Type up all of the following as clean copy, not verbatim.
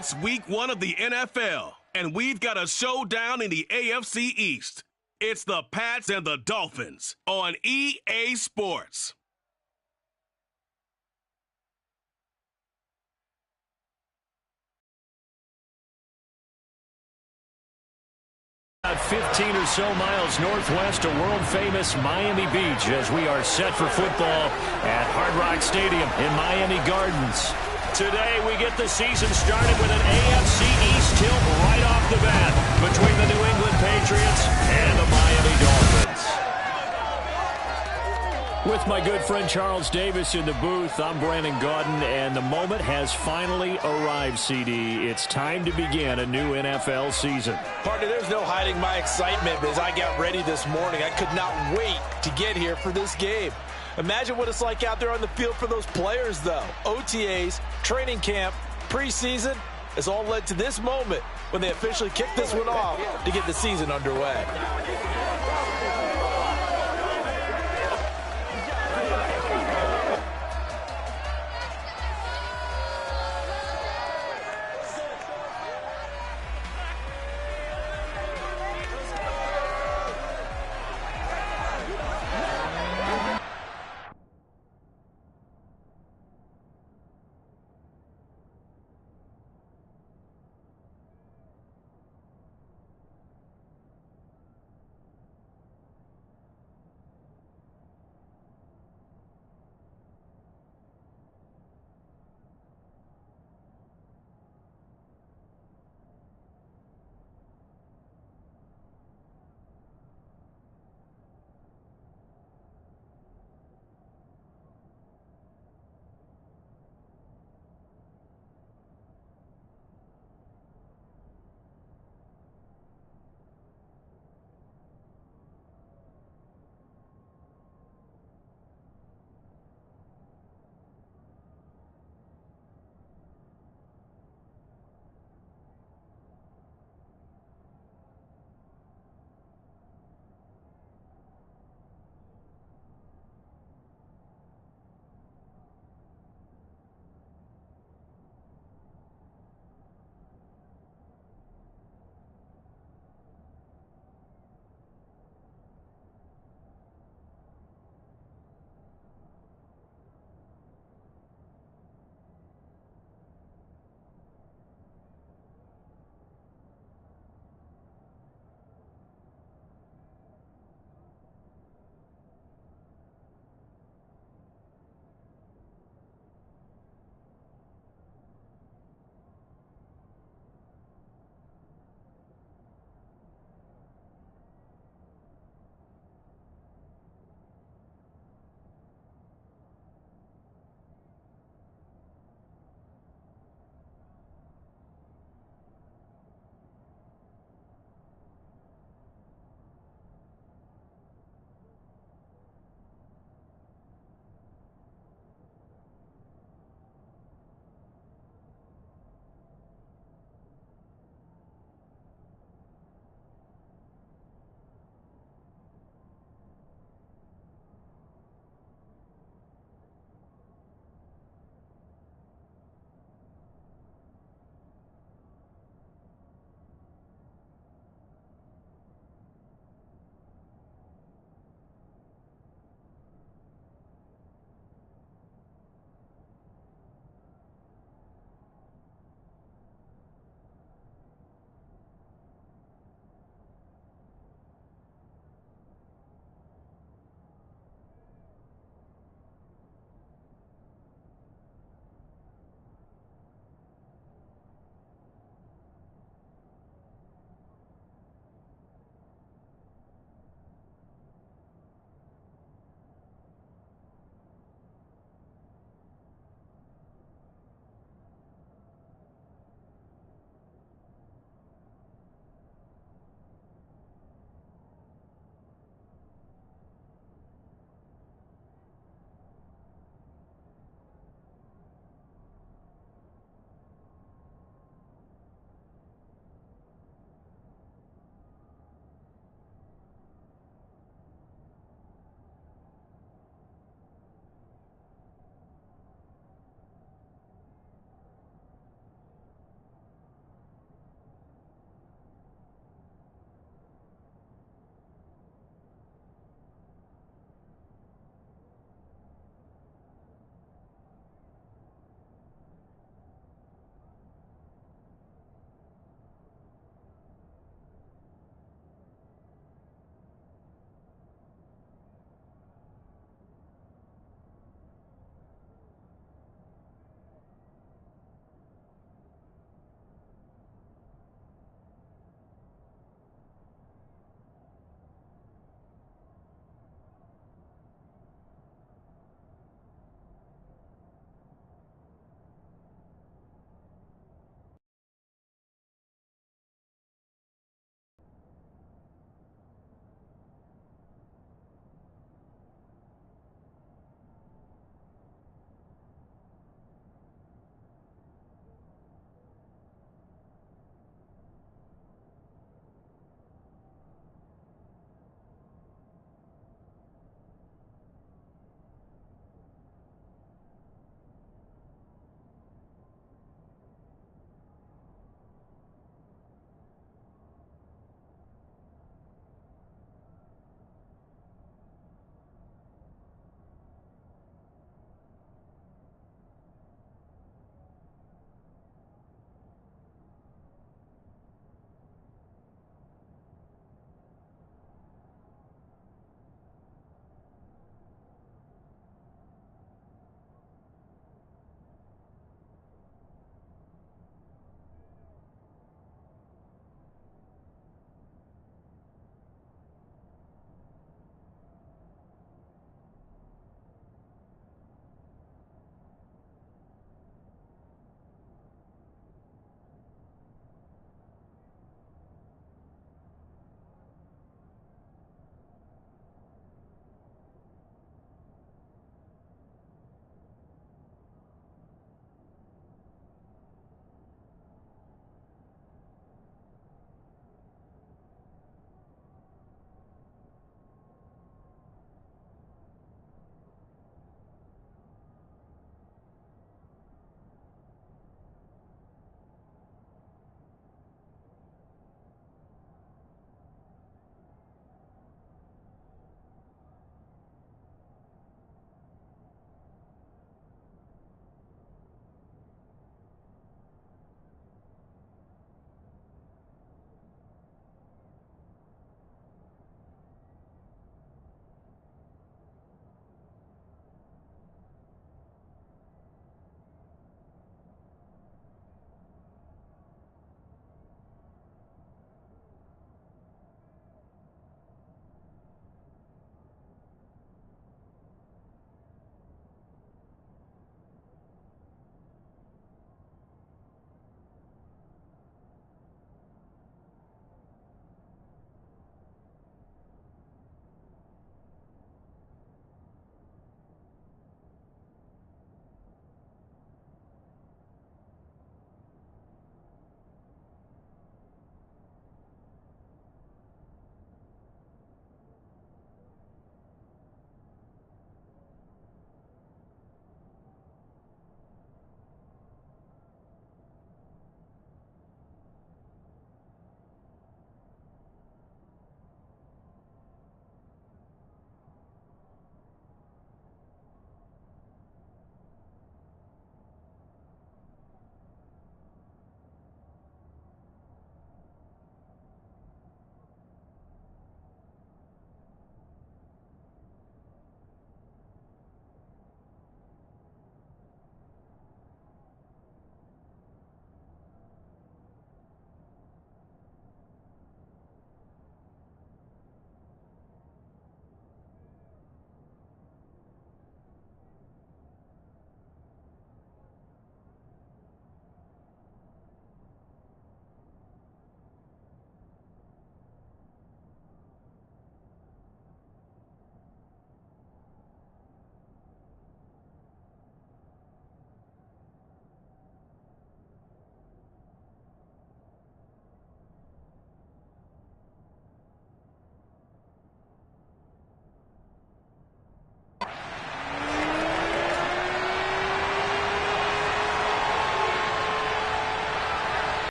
It's week 1 of the NFL, and we've got a showdown in the AFC East. It's the Pats and the Dolphins on EA Sports. About 15 or so miles northwest of world-famous Miami Beach as we are set for football at Hard Rock Stadium in Miami Gardens. Today we get the season started with an AFC East tilt right off the bat between the New England Patriots and the Miami Dolphins. With my good friend Charles Davis in the booth, I'm Brandon Gaudin, and the moment has finally arrived, CD. It's time to begin a new NFL season. Partner, there's no hiding my excitement as I got ready this morning. I could not wait to get here for this game. Imagine what it's like out there on the field for those players, though. OTAs, training camp, preseason has all led to this moment when they officially kick this one off to get the season underway.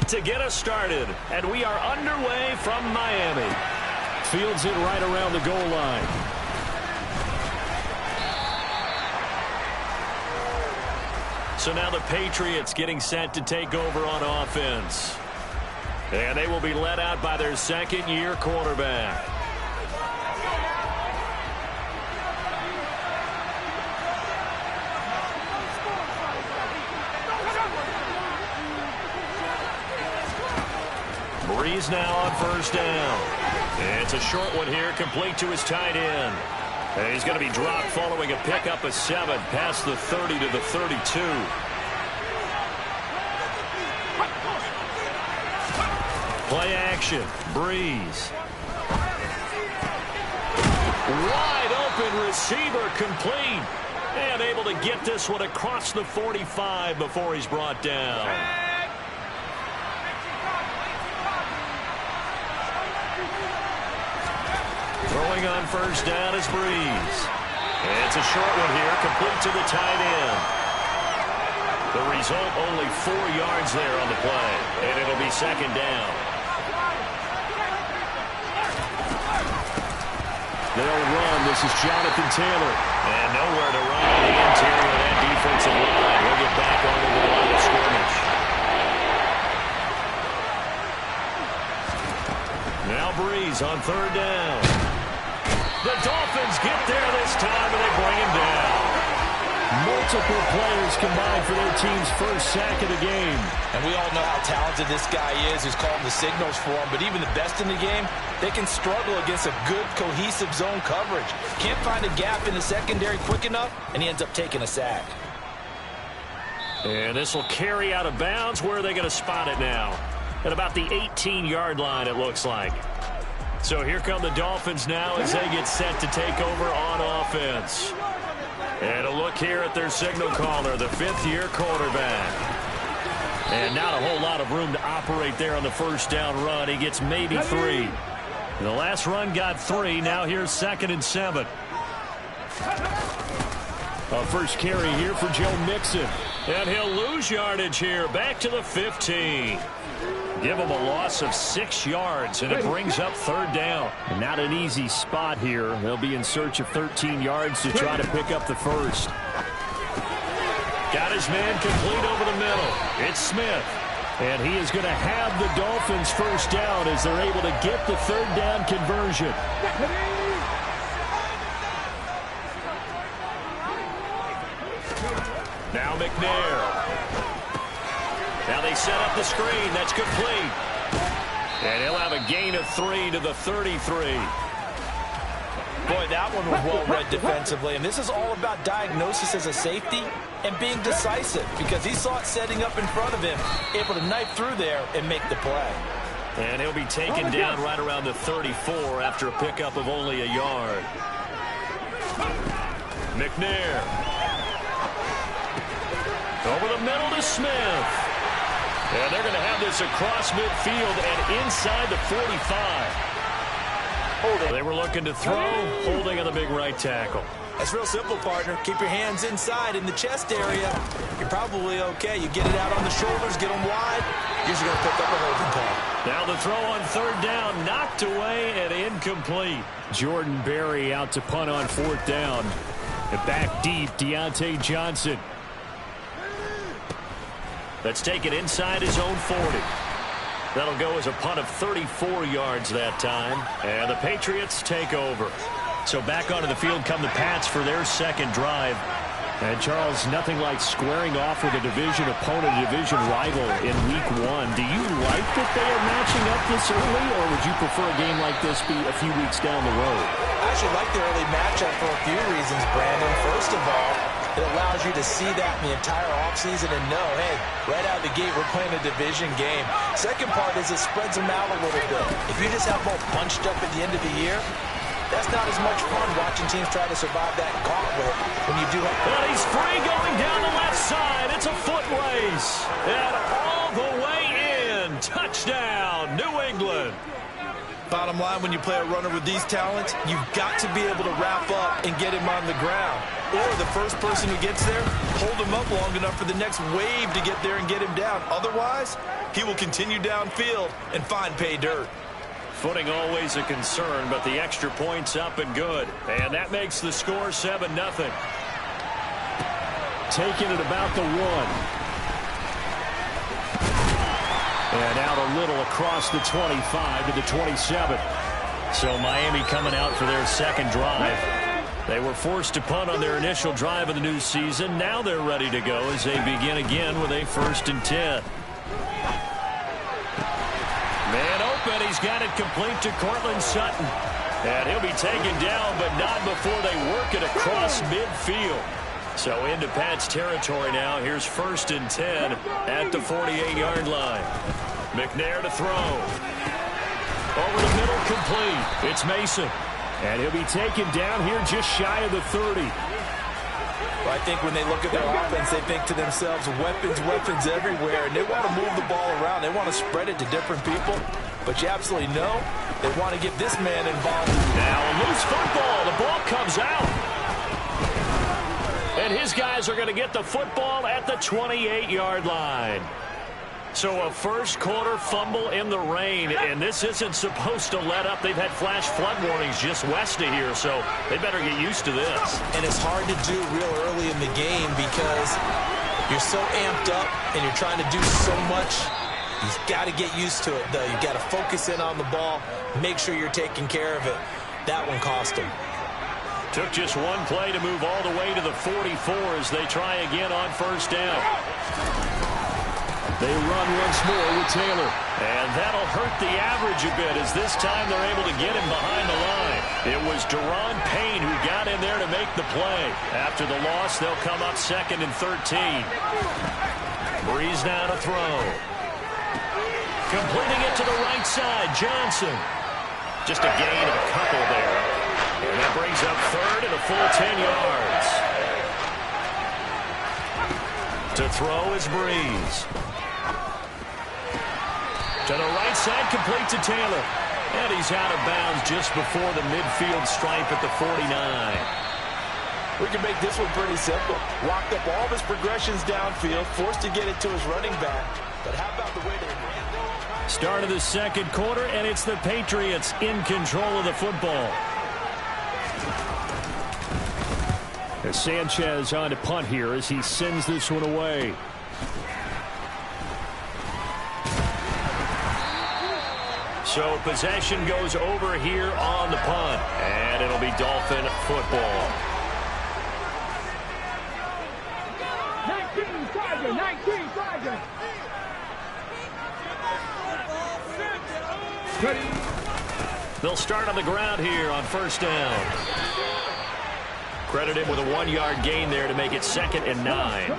to get us started. And we are underway from Miami. Fields it right around the goal line. So now the Patriots getting set to take over on offense. And they will be led out by their second-year quarterback. Breeze now on first down. It's a short one here, complete to his tight end. And he's going to be dropped following a pickup of 7 past the 30 to the 32. Play action. Breeze. Wide open receiver complete. And able to get this one across the 45 before he's brought down. Throwing on first down is Breeze. It's a short one here, complete to the tight end. The result, only 4 yards there on the play, and it'll be second down. They'll run. This is Jonathan Taylor. And nowhere to run on the interior of that defensive line. He'll get back onto the line of scrimmage. Now Breeze on third down. The Dolphins get there this time, and they bring him down. Multiple players combined for their team's first sack of the game. And we all know how talented this guy is who's calling the signals for him. But even the best in the game, they can struggle against a good, cohesive zone coverage. Can't find a gap in the secondary quick enough, and he ends up taking a sack. And this will carry out of bounds. Where are they going to spot it now? At about the 18-yard line, it looks like. So here come the Dolphins now as they get set to take over on offense. And a look here at their signal caller, the fifth-year quarterback. And not a whole lot of room to operate there on the first down run. He gets maybe 3. The last run got 3. Now here's 2nd and 7. A first carry here for Joe Mixon. And he'll lose yardage here. Back to the 15. Give him a loss of 6 yards, and it brings up third down. And not an easy spot here. They'll be in search of 13 yards to try to pick up the first. Got his man complete over the middle. It's Smith. And he is going to have the Dolphins first down as they're able to get the third down conversion. Now McNair. Now they set up the screen. That's complete. And he'll have a gain of 3 to the 33. Boy, that one was well read defensively. And this is all about diagnosis as a safety and being decisive because he saw it setting up in front of him, able to knife through there and make the play. And he'll be taken down right around the 34 after a pickup of only a yard. McNair. Over the middle to Smith. And they're going to have this across midfield and inside the 45. They were looking to throw, holding on the big right tackle. That's real simple, partner. Keep your hands inside in the chest area. You're probably okay. You get it out on the shoulders, get them wide. Usually going to pick up a holding call. Now the throw on third down, knocked away and incomplete. Jordan Berry out to punt on fourth down. And back deep, Deontay Johnson. Let's take it inside his own 40. That'll go as a punt of 34 yards that time. And the Patriots take over. So back onto the field come the Pats for their second drive. And Charles, nothing like squaring off with a division opponent, a division rival in week 1. Do you like that they are matching up this early, or would you prefer a game like this be a few weeks down the road? I actually like the early matchup for a few reasons, Brandon. First of all, it allows you to see that in the entire offseason and know, hey, right out of the gate, we're playing a division game. Second part is it spreads them out a little bit. If you just have both bunched up at the end of the year, that's not as much fun watching teams try to survive that gauntlet when you do have... But he's free going down the left side. It's a foot race. And all the way in. Touchdown, New England. Bottom line, when you play a runner with these talents, you've got to be able to wrap up and get him on the ground. Or the first person who gets there, hold him up long enough for the next wave to get there and get him down. Otherwise, he will continue downfield and find pay dirt. Footing always a concern, but the extra point's up and good. And that makes the score 7-0. Taking it about the 1. And out a little across the 25 to the 27. So Miami coming out for their second drive. They were forced to punt on their initial drive of the new season. Now they're ready to go as they begin again with a 1st and 10. Man open. He's got it complete to Cortland Sutton. And he'll be taken down, but not before they work it across midfield. So into Pat's territory now. Here's 1st and 10 at the 48-yard line. McNair to throw. Over the middle, complete. It's Mason. And he'll be taken down here just shy of the 30. Well, I think when they look at their offense, they think to themselves, weapons everywhere, and they want to move the ball around. They want to spread it to different people. But you absolutely know they want to get this man involved. Now a loose football. The ball comes out. And his guys are going to get the football at the 28-yard line. So a first quarter fumble in the rain, and this isn't supposed to let up. They've had flash flood warnings just west of here, so they better get used to this. And it's hard to do real early in the game because you're so amped up and you're trying to do so much. You've got to get used to it, though. You've got to focus in on the ball, make sure you're taking care of it. That one cost them. Took just one play to move all the way to the 44 as they try again on 1st down. They run once more with Taylor. And that'll hurt the average a bit as this time they're able to get him behind the line. It was Deron Payne who got in there to make the play. After the loss, they'll come up 2nd and 13. Breeze now to throw. Completing it to the right side, Johnson. Just a gain of a couple there. And that brings up 3rd and a full 10 yards. To throw is Breeze. To the right side, complete to Taylor. And he's out of bounds just before the midfield stripe at the 49. We can make this one pretty simple. Walked up all of his progressions downfield, forced to get it to his running back. But how about the way they ran? Start of the second quarter, and it's the Patriots in control of the football. As Sanchez on to punt here as he sends this one away. So possession goes over here on the punt, and it'll be Dolphin football. 19 Tiger. They'll start on the ground here on 1st down. Credit him with a 1-yard gain there to make it 2nd and 9.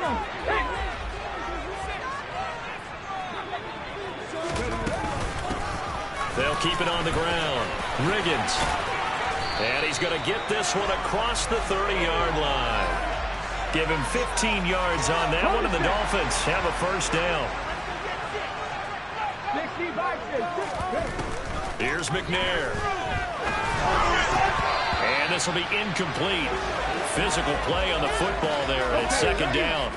They'll keep it on the ground. Riggins. And he's going to get this one across the 30-yard line. Give him 15 yards on that one, and the Dolphins have a 1st down. Here's McNair. And this will be incomplete. Physical play on the football there, and it's 2nd down.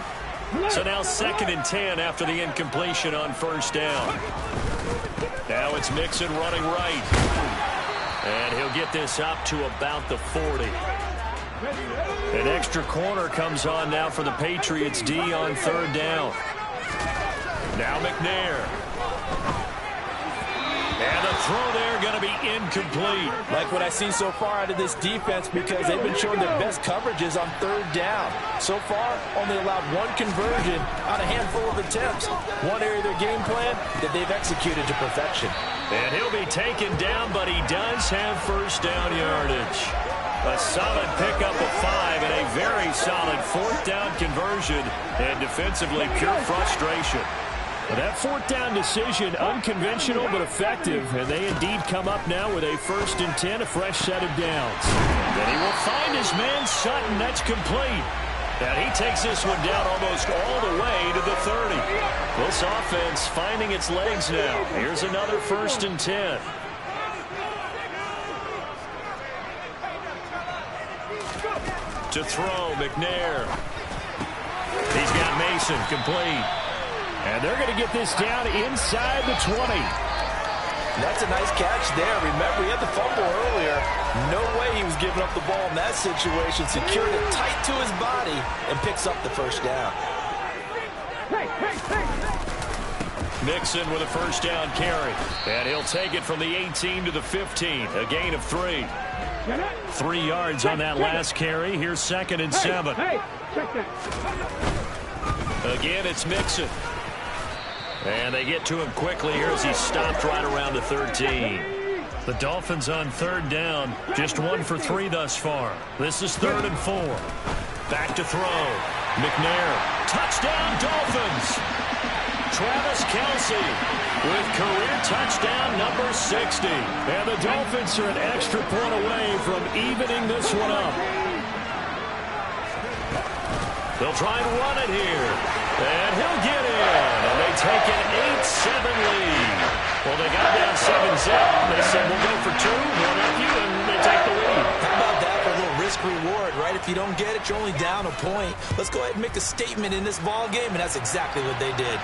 So now 2nd and 10 after the incompletion on 1st down. Now it's Mixon running right. And he'll get this up to about the 40. An extra corner comes on now for the Patriots D on 3rd down. Now McNair. And the throw there going to be incomplete. Like what I see so far out of this defense because they've been showing their best coverages on 3rd down. So far, only allowed one conversion on a handful of attempts. One area of their game plan that they've executed to perfection. And he'll be taken down, but he does have 1st down yardage. A solid pickup of 5 and a very solid 4th down conversion. And defensively, pure frustration. Well, that 4th down decision, unconventional but effective, and they indeed come up now with a 1st and 10, a fresh set of downs. Then he will find his man Sutton. That's complete. And he takes this one down almost all the way to the 30. This offense finding its legs now. Here's another 1st and 10. To throw, McNair. He's got Mason complete. And they're going to get this down inside the 20. That's a nice catch there. Remember, he had the fumble earlier. No way he was giving up the ball in that situation. Secured it tight to his body and picks up the first down. Mixon with a first down carry. And he'll take it from the 18 to the 15. A gain of 3. 3 yards on that last carry. Here's 2nd and 7. Again, it's Mixon. And they get to him quickly here as he stopped right around the 13. The Dolphins on 3rd down. Just 1 for 3 thus far. This is 3rd and 4. Back to throw. McNair. Touchdown, Dolphins. Travis Kelce with career touchdown number 60. And the Dolphins are an extra point away from evening this one up. They'll try and run it here. And he'll get in. And they take an 8-7 lead. Well, they got down 7-0. They said, we'll go for 2, one up you, and they take the lead. How about that for a little risk-reward, right? If you don't get it, you're only down a point. Let's go ahead and make a statement in this ball game, and that's exactly what they did.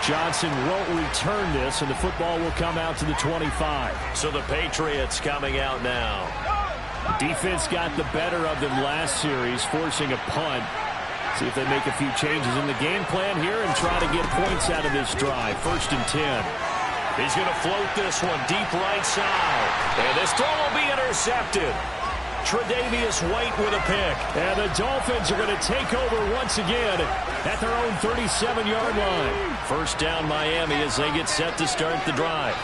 Johnson won't return this, and the football will come out to the 25. So the Patriots coming out now. Defense got the better of them last series, forcing a punt. See if they make a few changes in the game plan here and try to get points out of this drive. 1st and 10. He's going to float this one deep right side. And this throw will be intercepted. Tre'Davious White with a pick. And the Dolphins are going to take over once again at their own 37-yard line. First down Miami as they get set to start the drive.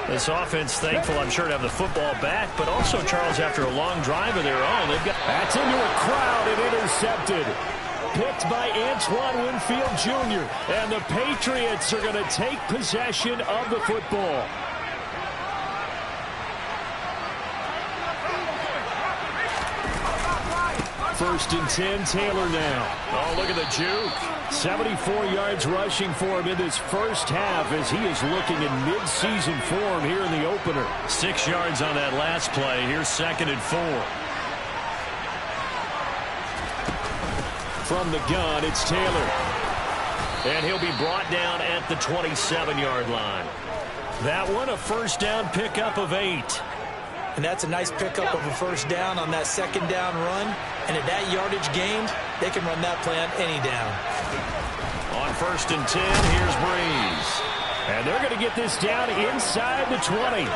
This offense thankful, I'm sure, to have the football back, but also, Charles, after a long drive of their own, they've got... That's into a crowd and intercepted. Picked by Antoine Winfield Jr. And the Patriots are going to take possession of the football. First and 10, Taylor now. Oh, look at the juke. 74 yards rushing for him in this first half as he is looking in mid-season form here in the opener. 6 yards on that last play. Here's 2nd and 4. From the gun, it's Taylor. And he'll be brought down at the 27-yard line. That one, a first down pickup of 8. And that's a nice pickup of a first down on that 2nd down run. And at that yardage gained, they can run that play on any down. On 1st and 10, here's Breeze. And they're going to get this down inside the 20.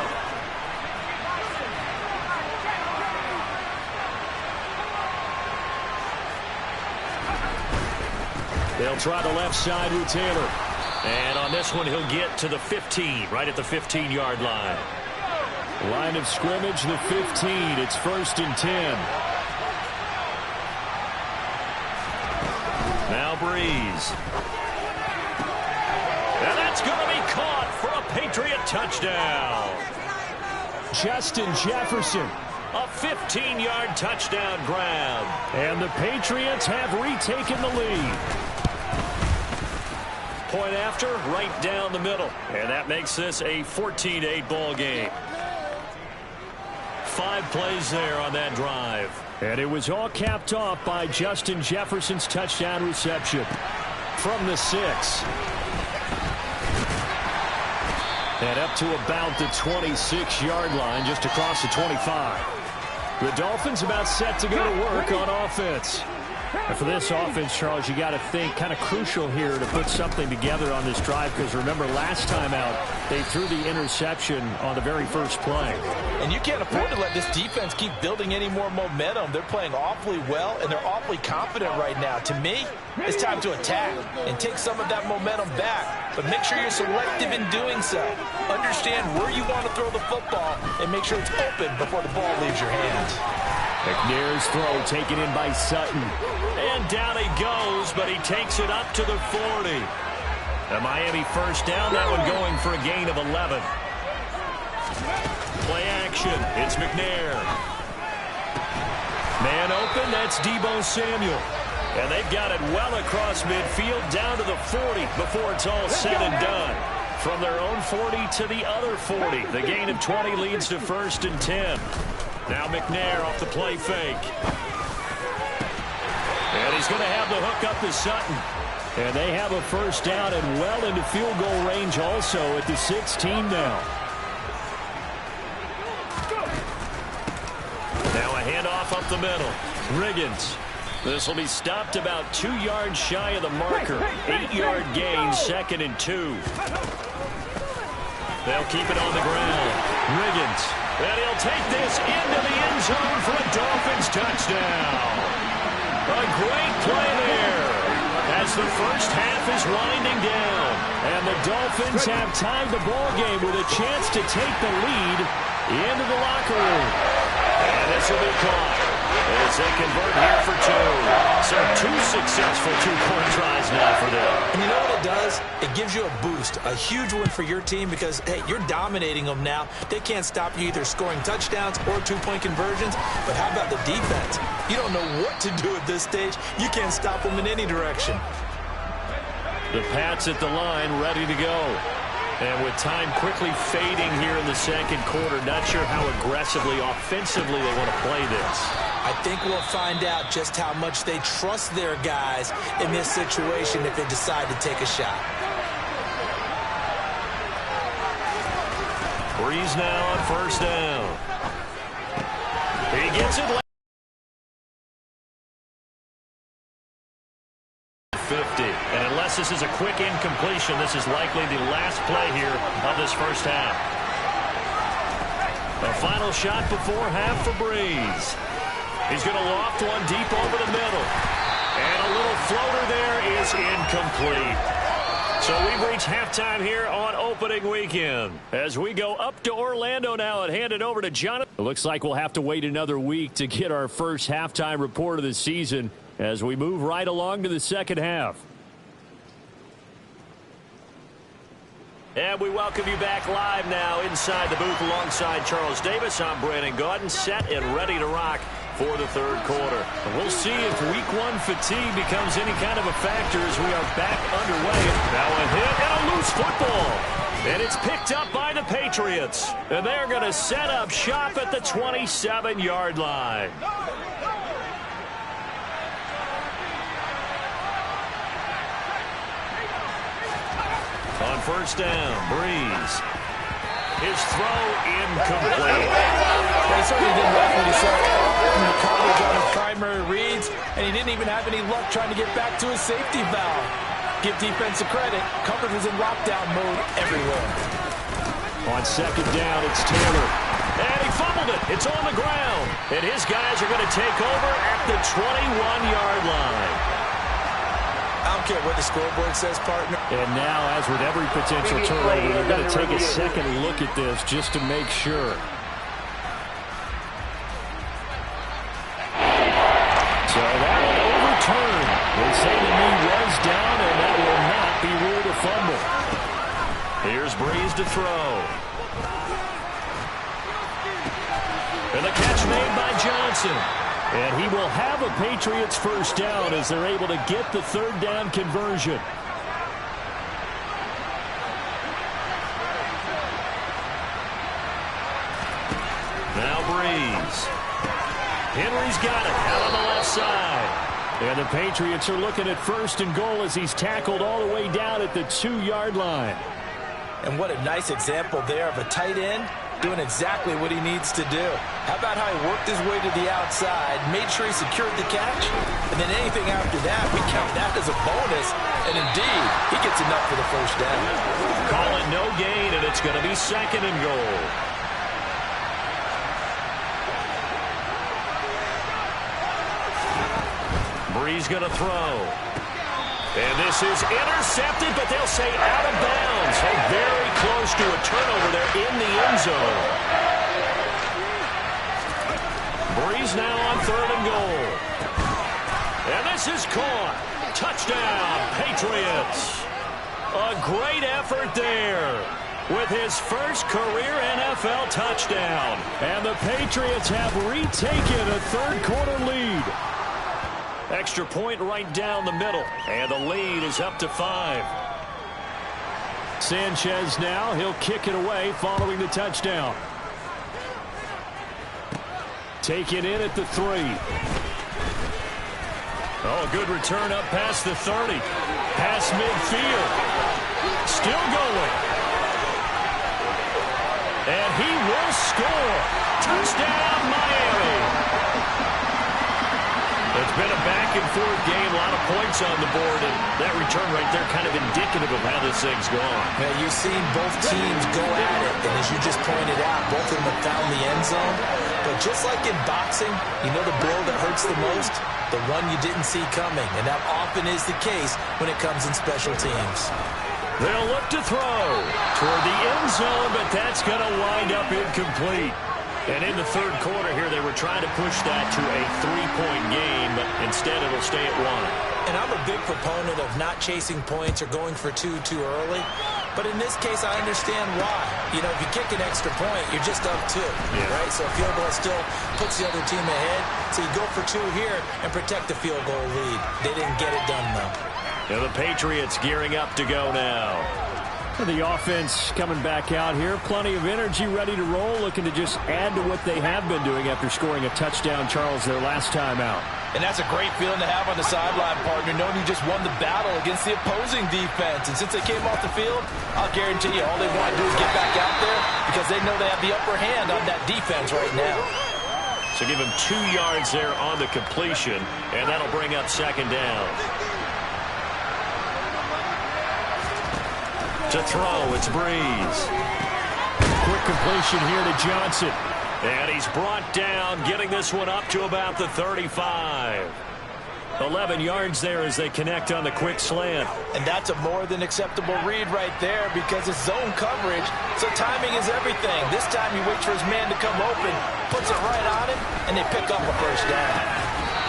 They'll try the left side with Taylor. And on this one, he'll get to the 15, right at the 15-yard line. Line of scrimmage, the 15. It's 1st and 10. Now Breeze. And that's going to be caught for a Patriot touchdown. Justin Jefferson. A 15-yard touchdown grab. And the Patriots have retaken the lead. Point after, right down the middle. And that makes this a 14-8 ball game. 5 plays there on that drive. And it was all capped off by Justin Jefferson's touchdown reception. From the 6. And up to about the 26-yard line, just across the 25. The Dolphins about set to go to work on offense. And for this offense, Charles, you got to think kind of crucial here to put something together on this drive, because remember last time out they threw the interception on the very first play. And you can't afford to let this defense keep building any more momentum. They're playing awfully well, and they're awfully confident right now. To me, it's time to attack and take some of that momentum back. But make sure you're selective in doing so. Understand where you want to throw the football and make sure it's open before the ball leaves your hands. McNair's throw taken in by Sutton. And down he goes, but he takes it up to the 40. The Miami first down, that one going for a gain of 11. Play action, it's McNair. Man open, that's Deebo Samuel. And they've got it well across midfield down to the 40 before it's all said and done. From their own 40 to the other 40. The gain of 20 leads to 1st and 10. Now McNair off the play fake. And he's going to have the hook up to Sutton. And they have a first down and well into field goal range also at the 16 now. Now a handoff up the middle. Riggins. This will be stopped about 2 yards shy of the marker. 8-yard gain, 2nd and 2. They'll keep it on the ground. Riggins. And he'll take this into the end zone for a Dolphins touchdown. A great play there as the first half is winding down. And the Dolphins have tied the ball game with a chance to take the lead into the locker room. And this will be caught as they convert here for 2. So 2 successful two-point tries now for them. And you know what it does? It gives you a boost, a huge win for your team because, hey, you're dominating them now. They can't stop you either scoring touchdowns or two-point conversions. But how about the defense? You don't know what to do at this stage. You can't stop them in any direction. The Pats at the line, ready to go. And with time quickly fading here in the second quarter, not sure how aggressively, offensively they want to play this. I think we'll find out just how much they trust their guys in this situation if they decide to take a shot. Breeze now on first down. He gets it late. 50. And unless this is a quick incompletion, this is likely the last play here of this first half. A final shot before half for Breeze. He's going to loft one deep over the middle. And a little floater there is incomplete. So we've reached halftime here on opening weekend. As we go up to Orlando now and hand it over to Jonathan. It looks like we'll have to wait another week to get our first halftime report of the season as we move right along to the second half. And we welcome you back live now inside the booth alongside Charles Davis. I'm Brandon Gaudin, set and ready to rock for the third quarter. We'll see if week 1 fatigue becomes any kind of a factor as we are back underway. Now a hit and a loose football. And it's picked up by the Patriots. And they're going to set up shop at the 27-yard line. On first down, Breeze. His throw incomplete. He certainly didn't like what he saw from the coverage on his primary reads, and he didn't even have any luck trying to get back to his safety valve. Give defense a credit. Coverage was in lockdown mode everywhere. On second down, it's Taylor. And he fumbled it. It's on the ground. And his guys are going to take over at the 21-yard line. I don't care what the scoreboard says, partner. And now, as with every potential turnover, they're going to take a second look at this just to make sure. So that will overturn. They say the knee was down, and that will not be ruled a fumble. Here's Breeze to throw. And the catch made by Johnson. And he will have a Patriots first down as they're able to get the third down conversion. Now Breeze. Henry's got it out on the left side. And the Patriots are looking at first and goal as he's tackled all the way down at the 2-yard line. And what a nice example there of a tight end doing exactly what he needs to do. How about how he worked his way to the outside, made sure he secured the catch, and then anything after that, we count that as a bonus. And indeed, he gets enough for the first down. Call it no gain, and it's going to be second and goal. Breeze going to throw. And this is intercepted, but they'll say out of bounds. So very close to a turnover there in the end zone. Breeze now on third and goal. And this is caught. Touchdown, Patriots. A great effort there with his first career NFL touchdown. And the Patriots have retaken a third quarter lead. Extra point right down the middle. And the lead is up to 5. Sanchez now. He'll kick it away following the touchdown. Taken in at the 3. Oh, good return up past the 30. Past midfield. Still going. And he will score. Touchdown, Miami. It's been a back-and-forth game, a lot of points on the board, and that return right there kind of indicative of how this thing's gone. Yeah, you've seen both teams go at it, and as you just pointed out, both of them have found the end zone. But just like in boxing, you know the blow that hurts the most? The one you didn't see coming, and that often is the case when it comes in special teams. They'll look to throw toward the end zone, but that's going to wind up incomplete. And in the third quarter here, they were trying to push that to a 3-point game, but instead it'll stay at 1. And I'm a big proponent of not chasing points or going for two too early. But in this case, I understand why. You know, if you kick an extra point, you're just up 2, right? So a field goal still puts the other team ahead. So you go for 2 here and protect the field goal lead. They didn't get it done, though. Now the Patriots gearing up to go now. The offense coming back out here. Plenty of energy, ready to roll, looking to just add to what they have been doing after scoring a touchdown, Charles, their last time out. And that's a great feeling to have on the sideline, partner, knowing you just won the battle against the opposing defense. And since they came off the field, I'll guarantee you all they want to do is get back out there because they know they have the upper hand on that defense right now. So give him 2 yards there on the completion, and that'll bring up second down. To throw, it's Breeze. Quick completion here to Johnson. And he's brought down, getting this one up to about the 35. 11 yards there as they connect on the quick slant. And that's a more than acceptable read right there because it's zone coverage, so timing is everything. This time he waits for his man to come open, puts it right on him, and they pick up a first down.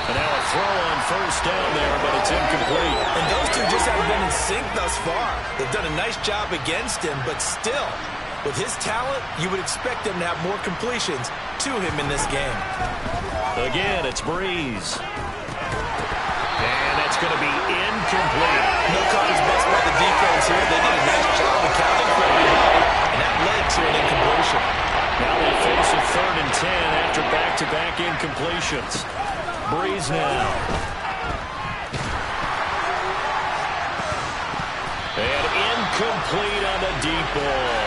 And now a throw on first down there, but it's incomplete. And those two just haven't been in sync thus far. They've done a nice job against him, but still, with his talent, you would expect him to have more completions to him in this game. Again, it's Breeze. And that's going to be incomplete. No cause bust by the defense here. They did a nice job accounting for everybody, and that led to an incompletion. Now they face a 3rd and 10 after back-to-back incompletions. Breeze now. And incomplete on the deep ball.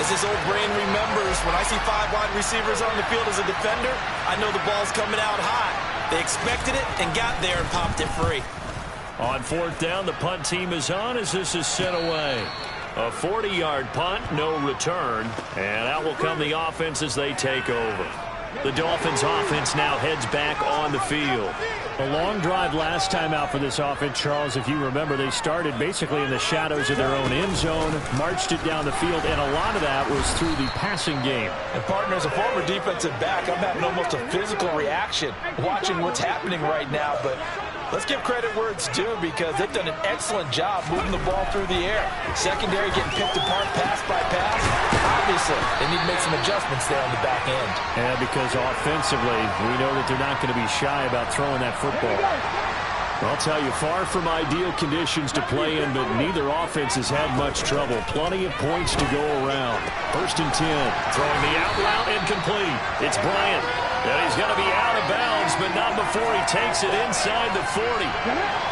As this old brain remembers, when I see 5 wide receivers on the field as a defender, I know the ball's coming out hot. They expected it and got there and popped it free. On 4th down, the punt team is on as this is sent away. A 40-yard punt, no return. And out will come the offense as they take over. The Dolphins offense now heads back on the field. A long drive last time out for this offense, Charles. If you remember, they started basically in the shadows of their own end zone, marched it down the field, and a lot of that was through the passing game. And partner, as a former defensive back, I'm having almost a physical reaction watching what's happening right now. But let's give credit where it's due because they've done an excellent job moving the ball through the air. Secondary getting picked apart pass by pass. Obviously, they need to make some adjustments there on the back end. Yeah, because offensively, we know that they're not going to be shy about throwing that football. I'll tell you, far from ideal conditions to play in, but neither offense has had much trouble. Plenty of points to go around. 1st and 10. Throwing the out route incomplete. It's Bryant. And he's going to be out of bounds, but not before he takes it inside the 40.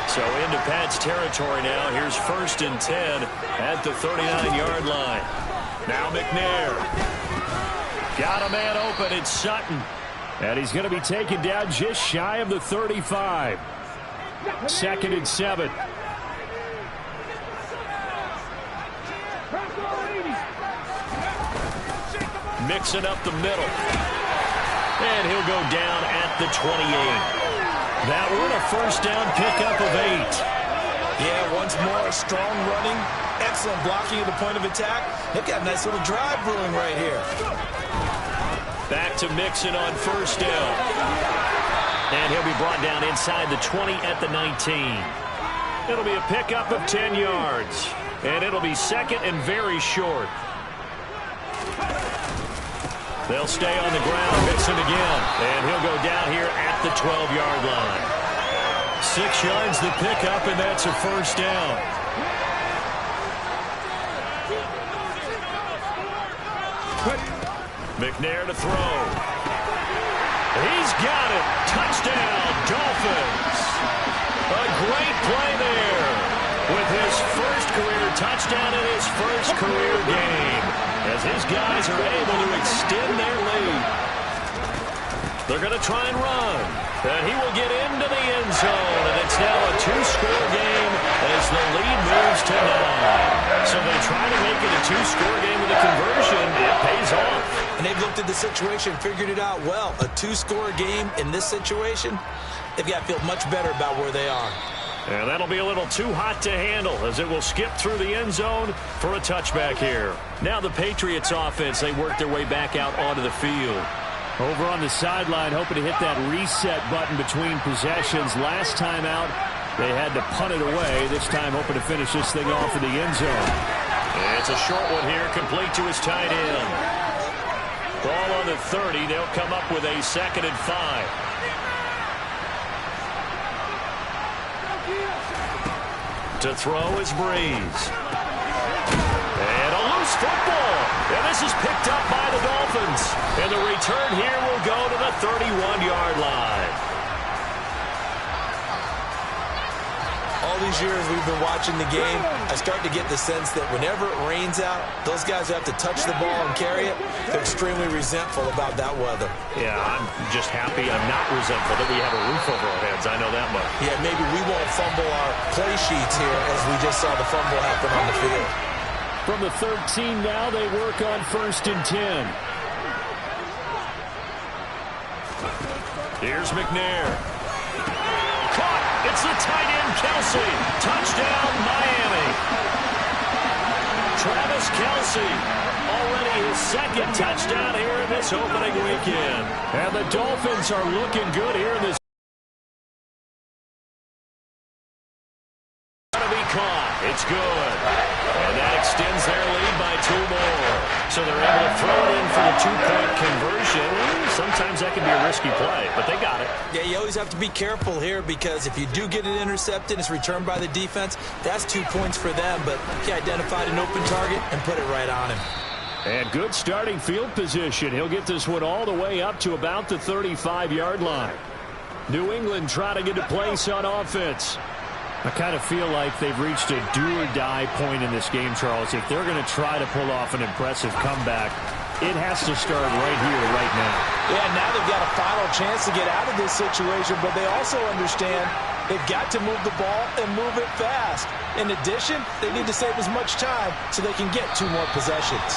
So into Pat's territory now. Here's 1st and 10 at the 39-yard line. Now McNair. Got a man open. It's Sutton. And he's going to be taken down just shy of the 35. 2nd and 7. Mixing up the middle. And he'll go down at the 28. That one a first down pickup of 8. Yeah, once more, strong running, excellent blocking at the point of attack. They've got a nice little drive brewing right here. Back to Mixon on first down. And he'll be brought down inside the 20 at the 19. It'll be a pickup of 10 yards. And it'll be 2nd and very short. They'll stay on the ground, Mixon again. And he'll go down here at the 12-yard line. 6 yards the pickup, and that's a first down. McNair to throw. He's got it. Touchdown, Dolphins. A great play there with his first career touchdown in his first career game as his guys are able to extend their lead. They're going to try and run. And he will get into the end zone. And it's now a two-score game as the lead moves to 9. So they try to make it a two-score game with a conversion. It pays off. And they've looked at the situation, figured it out well. A two-score game in this situation, they've got to feel much better about where they are. And that'll be a little too hot to handle as it will skip through the end zone for a touchback here. Now the Patriots offense, they work their way back out onto the field. Over on the sideline, hoping to hit that reset button between possessions. Last time out, they had to punt it away. This time, hoping to finish this thing off in the end zone. It's a short one here, complete to his tight end. Ball on the 30. They'll come up with a 2nd and 5. To throw is Breeze. And a loose football. And this is picked up by the Dolphins. And the return here will go to the 31-yard line. All these years we've been watching the game, I start to get the sense that whenever it rains out, those guys who have to touch the ball and carry it, they're extremely resentful about that weather. Yeah, I'm just happy I'm not resentful that we have a roof over our heads. I know that much. Yeah, maybe we won't fumble our play sheets here as we just saw the fumble happen on the field. From the 13 now, they work on 1st and 10. Here's McNair. Caught! It's the tight end, Kelsey. Touchdown, Miami. Travis Kelsey, already his 2nd touchdown here in this opening weekend. And the Dolphins are looking good here in this. It's good. And that extends their lead by 2 more. So they're able to throw it in for the 2-point conversion. Sometimes that can be a risky play, but they got it. Yeah, you always have to be careful here because if you do get it intercepted, it's returned by the defense, that's 2 points for them. But he identified an open target and put it right on him. And good starting field position. He'll get this one all the way up to about the 35-yard line. New England trying to get a place on offense. I kind of feel like they've reached a do-or-die point in this game, Charles. If they're going to try to pull off an impressive comeback, it has to start right here, right now. Yeah, now they've got a final chance to get out of this situation, but they also understand they've got to move the ball and move it fast. In addition, they need to save as much time so they can get 2 more possessions.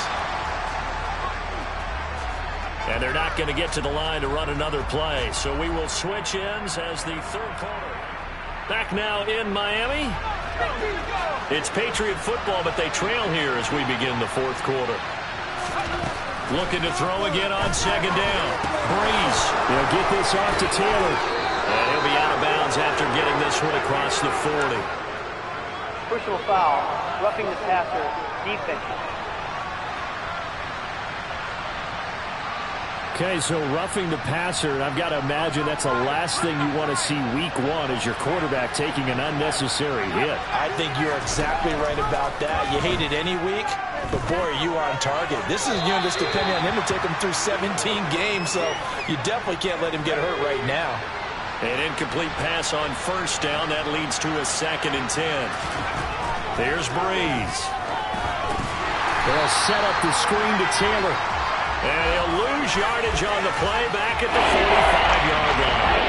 And they're not going to get to the line to run another play, so we will switch ends as the 3rd quarter. Back now in Miami. It's Patriot football, but they trail here as we begin the 4th quarter. Looking to throw again on 2nd down. Breeze. They'll get this off to Taylor. And he'll be out of bounds after getting this one across the 40. Personal foul, roughing the passer, defense. Okay, so roughing the passer, and I've got to imagine that's the last thing you want to see week 1 is your quarterback taking an unnecessary hit. I think you're exactly right about that. You hate it any week, but boy, are you on target. This is just depending on him to take him through 17 games, so you definitely can't let him get hurt right now. An incomplete pass on 1st down. That leads to a 2nd and 10. There's Breeze. They'll set up the screen to Taylor. And he'll lose yardage on the play back at the 45-yard line.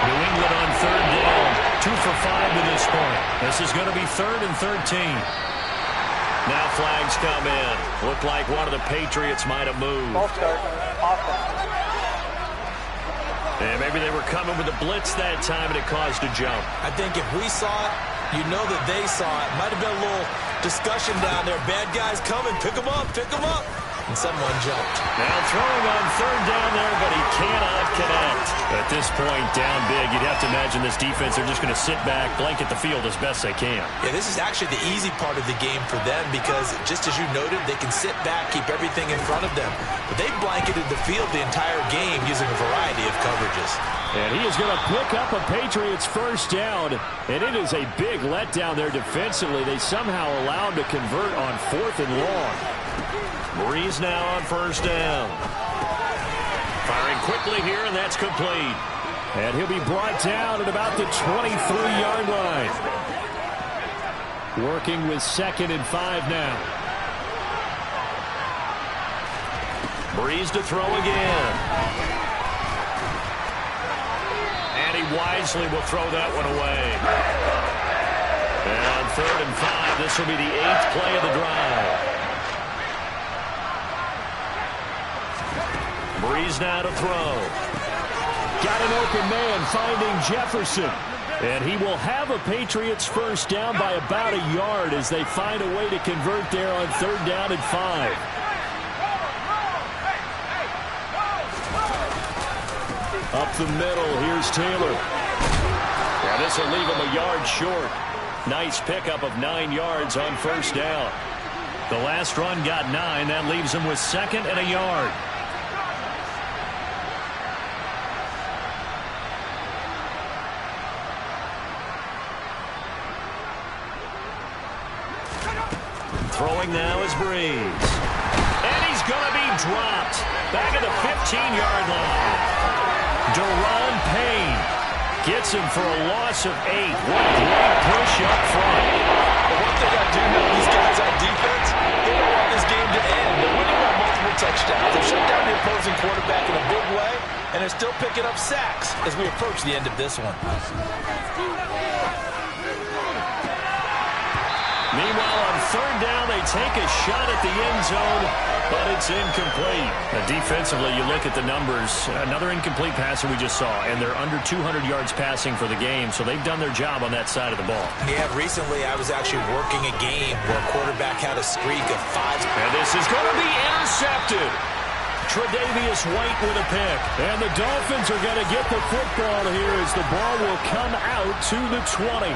New England on 3rd down. 2 for 5 to this point. This is going to be 3rd and 13. Now flags come in. Looked like one of the Patriots might have moved. Ball start. Offense. And maybe they were coming with a blitz that time and it caused a jump. I think if we saw it, you know that they saw it. Might have been a little discussion down there. Bad guys coming. Pick them up. Pick them up. And someone jumped. Now throwing on 3rd down there, but he cannot connect. At this point, down big, you'd have to imagine this defense, they're just going to sit back, blanket the field as best they can. Yeah, this is actually the easy part of the game for them because, just as you noted, they can sit back, keep everything in front of them. But they blanketed the field the entire game using a variety of coverages. And he is going to pick up a Patriots 1st down, and it is a big letdown there defensively. They somehow allowed to convert on 4th and long. Breeze now on 1st down. Firing quickly here, and that's complete. And he'll be brought down at about the 23-yard line. Working with 2nd and 5 now. Breeze to throw again. And he wisely will throw that one away. And on 3rd and 5, this will be the 8th play of the drive. Breeze now to throw. Got an open man finding Jefferson. And he will have a Patriots first down by about a yard as they find a way to convert there on 3rd down and 5. Up the middle, here's Taylor. Yeah, this will leave him a yard short. Nice pickup of 9 yards on 1st down. The last run got 9. That leaves him with 2nd and a yard. Throwing now is Breeze. And he's going to be dropped. Back at the 15-yard line. Deron Payne gets him for a loss of 8. What a great push up front. But one thing I do know, these guys on defense, they don't want this game to end. They're winning by multiple touchdowns. They've shut down the opposing quarterback in a big way, and they're still picking up sacks as we approach the end of this one. Meanwhile, on 3rd down, they take a shot at the end zone, but it's incomplete. Defensively, you look at the numbers. Another incomplete passer we just saw, and they're under 200 yards passing for the game, so they've done their job on that side of the ball. Yeah, recently I was actually working a game where a quarterback had a streak of 5. And this is going to be intercepted. Tre'Davious White with a pick. And the Dolphins are going to get the football here as the ball will come out to the 20.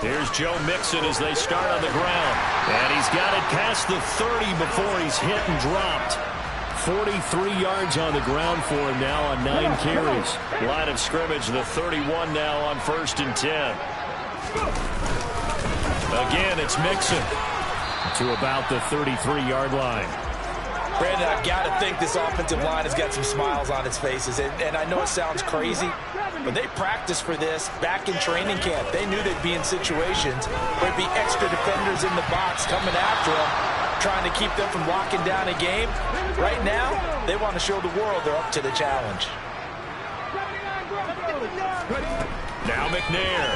Here's Joe Mixon as they start on the ground. And he's got it past the 30 before he's hit and dropped. 43 yards on the ground for him now on 9 carries. Line of scrimmage, the 31 now on 1st and 10. Again, it's Mixon to about the 33-yard line. Brandon, I've got to think this offensive line has got some smiles on its faces. And I know it sounds crazy, but they practiced for this back in training camp. They knew they'd be in situations where there'd be extra defenders in the box coming after them, trying to keep them from locking down a game. Right now, they want to show the world they're up to the challenge. Now McNair.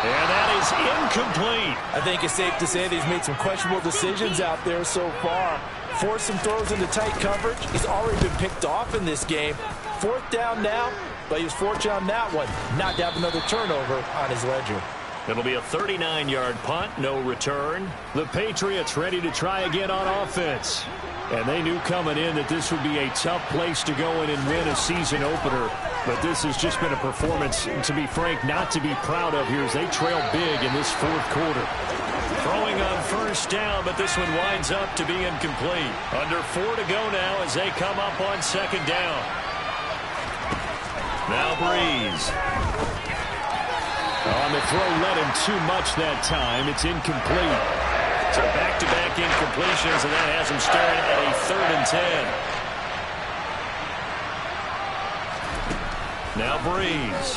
And that is incomplete. I think it's safe to say that he's made some questionable decisions out there so far. Forced some throws into tight coverage. He's already been picked off in this game. 4th down now, but he was fortunate on that one. Not to have another turnover on his ledger. It'll be a 39-yard punt, no return. The Patriots ready to try again on offense. And they knew coming in that this would be a tough place to go in and win a season opener. But this has just been a performance, to be frank, not to be proud of here as they trail big in this 4th quarter. Throwing on 1st down, but this one winds up to be incomplete. Under 4 to go now as they come up on 2nd down. Now Breeze. On the throw, let him too much that time. It's incomplete. So back-to-back incompletions, and that has him staring at a 3rd and 10. Now Breeze.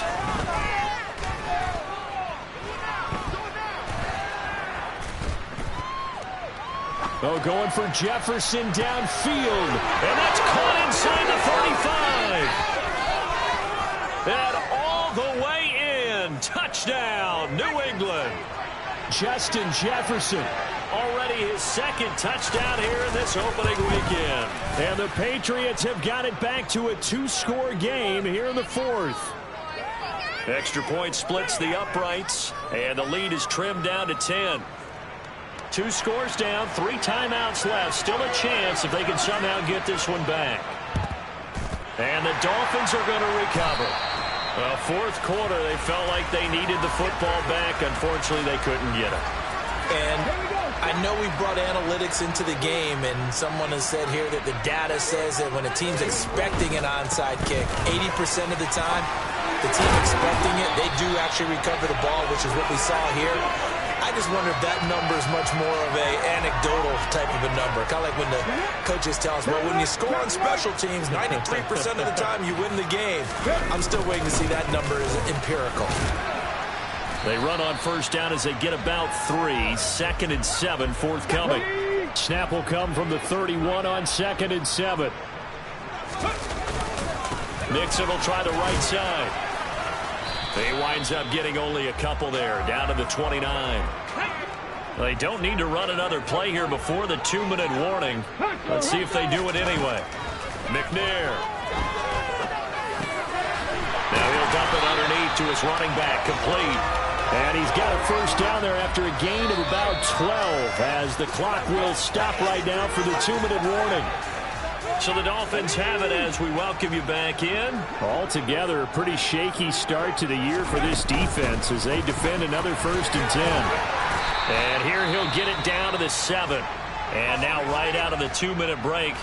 Oh, going for Jefferson downfield. And that's caught inside the 35. And all the way in. Touchdown, New England. Justin Jefferson. Already his 2nd touchdown here in this opening weekend. And the Patriots have got it back to a 2-score game here in the 4th. Extra point splits the uprights, and the lead is trimmed down to 10. 2 scores down, 3 timeouts left. Still a chance if they can somehow get this one back. And the Dolphins are going to recover. Well, 4th quarter, they felt like they needed the football back. Unfortunately, they couldn't get it. And I know we brought analytics into the game, and someone has said here that the data says that when a team's expecting an onside kick, 80% of the time, the team expecting it, they do actually recover the ball, which is what we saw here. I just wonder if that number is much more of a anecdotal type of a number. Kind of like when the coaches tell us, well, when you score on special teams, 93% of the time you win the game. I'm still waiting to see that number is empirical. They run on first down as they get about 3. 2nd and 7 forthcoming. Snap will come from the 31 on 2nd and 7. Mixon will try the right side. He winds up getting only a couple there, down to the 29. They don't need to run another play here before the 2-minute warning. Let's see if they do it anyway. McNair. Now he'll dump it underneath to his running back, complete. And he's got a first down there after a gain of about 12 as the clock will stop right now for the 2-minute warning. So the Dolphins have it as we welcome you back in. Altogether, a pretty shaky start to the year for this defense as they defend another 1st and 10. And here he'll get it down to the 7. And now right out of the 2-minute break,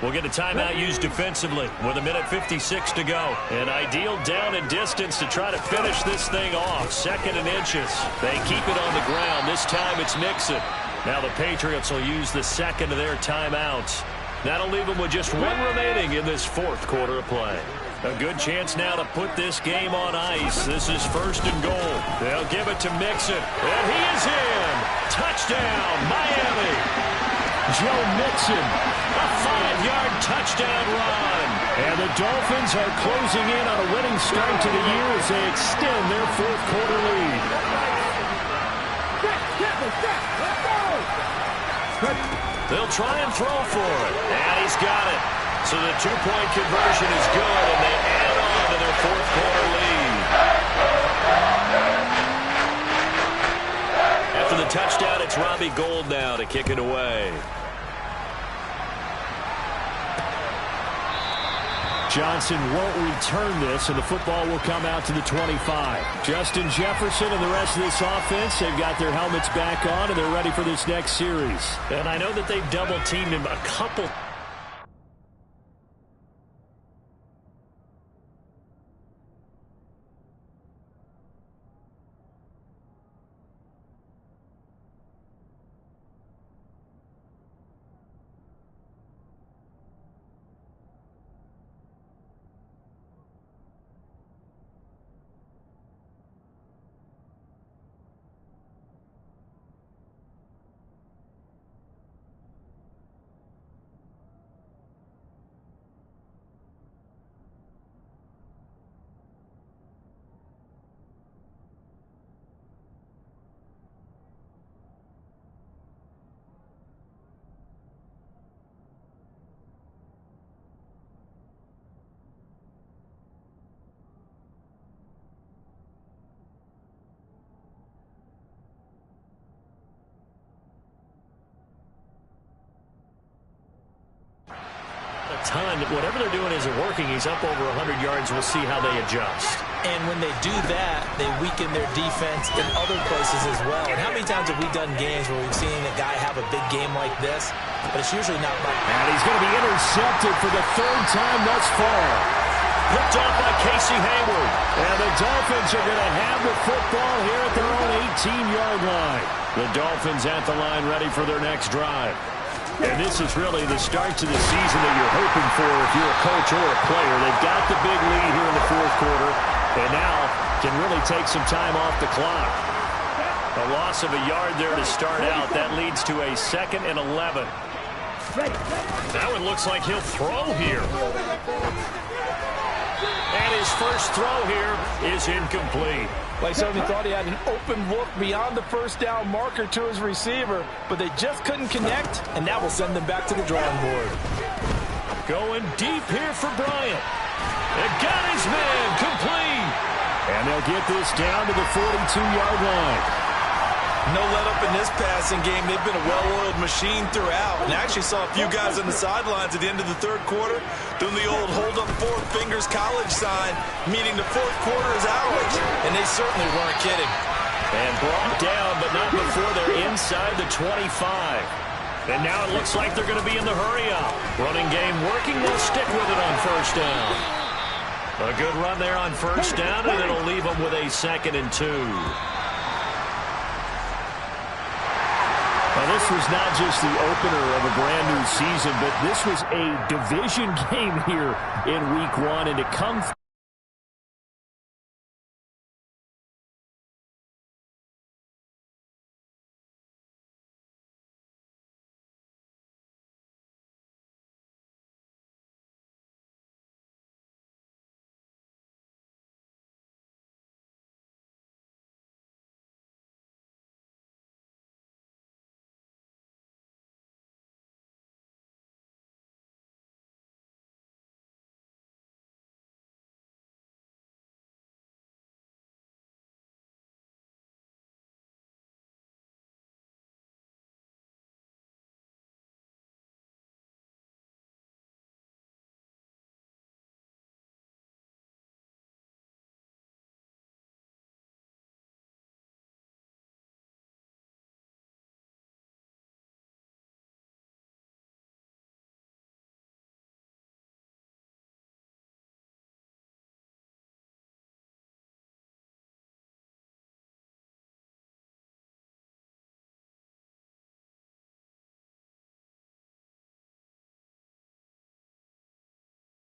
we'll get a timeout used defensively with 1:56 to go. An ideal down and distance to try to finish this thing off. 2nd and inches. They keep it on the ground. This time it's Mixon. Now the Patriots will use the 2nd of their timeouts. That'll leave them with just 1 remaining in this 4th quarter of play. A good chance now to put this game on ice. This is 1st and goal. They'll give it to Mixon. And he is in. Touchdown, Miami. Joe Mixon, a 5-yard touchdown run. And the Dolphins are closing in on a winning start to the year as they extend their 4th quarter lead. They'll try and throw for it. And he's got it. So the 2-point conversion is good, and they add on to their 4th quarter lead. After the touchdown, it's Robbie Gould now to kick it away. Johnson won't return this, and the football will come out to the 25. Justin Jefferson and the rest of this offense, they've got their helmets back on, and they're ready for this next series. And I know that they've double-teamed him a couple. Whatever they're doing isn't working. He's up over 100 yards. We'll see how they adjust. And when they do that, they weaken their defense in other places as well. And how many times have we done games where we've seen a guy have a big game like this, but it's usually not by... And he's going to be intercepted for the 3rd time thus far. Picked off by Casey Hayward. And the Dolphins are going to have the football here at their own 18-yard line. The Dolphins at the line ready for their next drive. And this is really the start to the season that you're hoping for if you're a coach or a player. They've got the big lead here in the 4th quarter and now can really take some time off the clock. A loss of a yard there to start out. That leads to a 2nd and 11. That one looks like he'll throw here. And his first throw here is incomplete. Like somebody thought he had an open look beyond the first down marker to his receiver, but they just couldn't connect, and that will send them back to the drawing board. Going deep here for Bryant. They got his man complete. And they'll get this down to the 42-yard line. No let-up in this passing game. They've been a well-oiled machine throughout. And I actually saw a few guys on the sidelines at the end of the 3rd quarter doing the old hold-up 4 fingers college sign, meaning the 4th quarter is ours. And they certainly weren't kidding. And brought down, but not before they're inside the 25. And now it looks like they're going to be in the hurry-up. Running game working. They'll stick with it on first down. A good run there on first down, and it'll leave them with a 2nd and 2. this was not just the opener of a brand new season, but this was a division game here in week 1, and to come